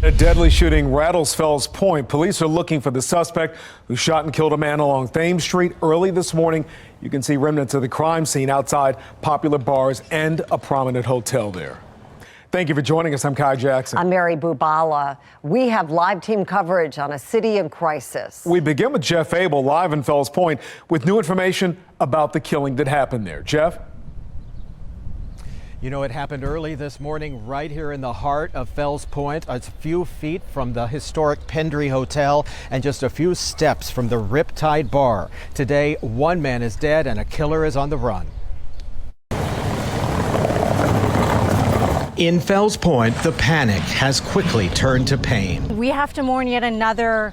A deadly shooting rattles Fells Point. Police are looking for the suspect who shot and killed a man along Thames Street early this morning. You can see remnants of the crime scene outside popular bars and a prominent hotel there. Thank you for joining us. I'm Kai Jackson. I'm Mary Bubala. We have live team coverage on a city in crisis. We begin with Jeff Abel live in Fells Point with new information about the killing that happened there. Jeff? You know, it happened early this morning right here in the heart of Fells Point. It's a few feet from the historic Pendry Hotel and just a few steps from the Riptide Bar. Today, one man is dead and a killer is on the run. In Fells Point, the panic has quickly turned to pain. We have to mourn yet another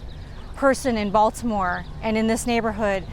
person in Baltimore and in this neighborhood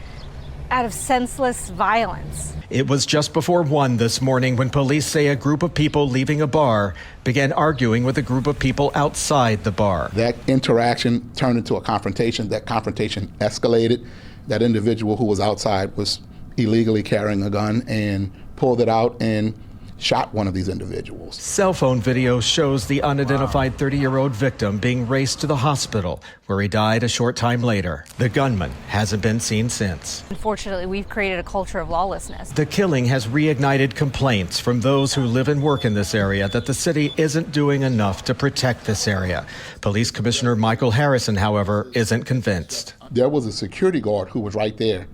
out of senseless violence. It was just before 1 this morning when police say a group of people leaving a bar began arguing with a group of people outside the bar. That interaction turned into a confrontation. That confrontation escalated. That individual who was outside was illegally carrying a gun and pulled it out and shot one of these individuals. Cell phone video shows the unidentified 30-year-old victim being raced to the hospital, where he died a short time later. The gunman hasn't been seen since. Unfortunately, we've created a culture of lawlessness. The killing has reignited complaints from those who live and work in this area that the city isn't doing enough to protect this area. Police Commissioner Michael Harrison, however, isn't convinced. There was a security guard who was right there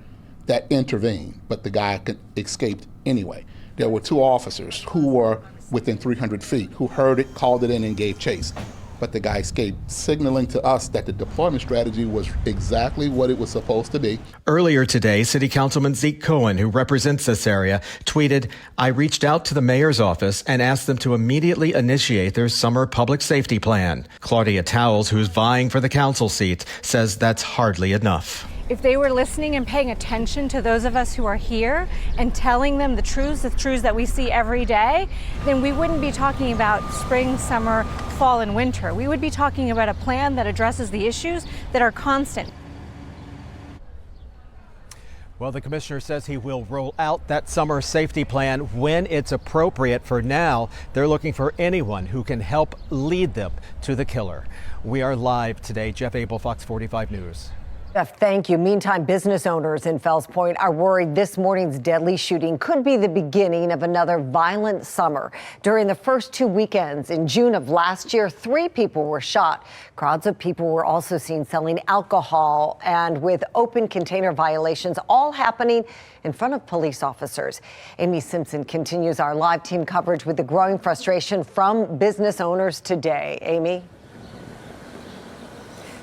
that intervened, but the guy escaped anyway. There were two officers who were within 300 feet who heard it, called it in, and gave chase. But the guy escaped, signaling to us that the deployment strategy was exactly what it was supposed to be. Earlier today, City Councilman Zeke Cohen, who represents this area, tweeted, "I reached out to the mayor's office and asked them to immediately initiate their summer public safety plan." Claudia Towles, who's vying for the council seat, says that's hardly enough. If they were listening and paying attention to those of us who are here and telling them the truths that we see every day, then we wouldn't be talking about spring, summer, fall, and winter. We would be talking about a plan that addresses the issues that are constant. Well, the commissioner says he will roll out that summer safety plan when it's appropriate. For now, they're looking for anyone who can help lead them to the killer. We are live today. Jeff Abel, Fox 45 News. Jeff, thank you. Meantime, business owners in Fells Point are worried this morning's deadly shooting could be the beginning of another violent summer. During the first 2 weekends in June of last year, 3 people were shot. Crowds of people were also seen selling alcohol and with open container violations, all happening in front of police officers. Amy Simpson continues our live team coverage with the growing frustration from business owners today. Amy?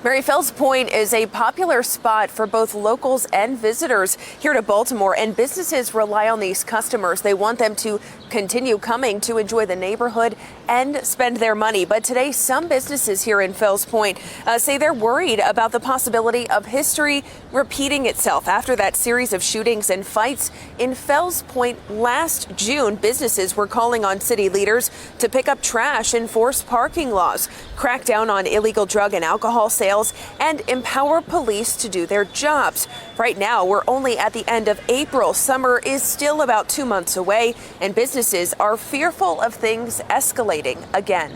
Mary, Fells Point is a popular spot for both locals and visitors here to Baltimore, and businesses rely on these customers. They want them to continue coming to enjoy the neighborhood and spend their money. But today, some businesses here in Fells Point say they're worried about the possibility of history repeating itself after that series of shootings and fights in Fells Point last June. Businesses were calling on city leaders to pick up trash, enforce parking laws, crack down on illegal drug and alcohol sales, and empower police to do their jobs. Right now, we're only at the end of April. Summer is still about 2 months away, and businesses are fearful of things escalating again.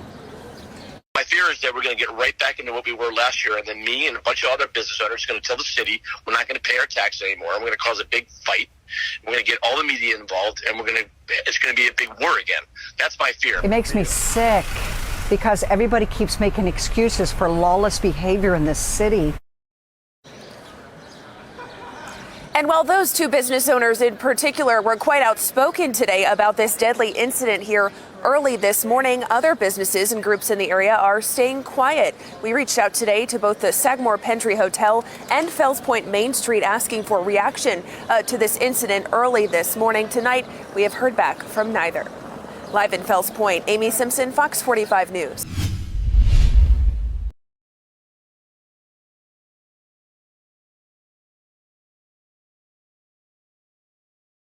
My fear is that we're going to get right back into what we were last year, and then me and a bunch of other business owners are going to tell the city we're not going to pay our tax anymore, and we're going to cause a big fight. We're going to get all the media involved, and it's going to be a big war again. That's my fear. It makes me sick because everybody keeps making excuses for lawless behavior in this city. And while those two business owners in particular were quite outspoken today about this deadly incident here early this morning, other businesses and groups in the area are staying quiet. We reached out today to both the Sagamore Pendry Hotel and Fells Point Main Street asking for reaction to this incident early this morning. Tonight, we have heard back from neither. Live in Fells Point, Amy Simpson, Fox 45 News.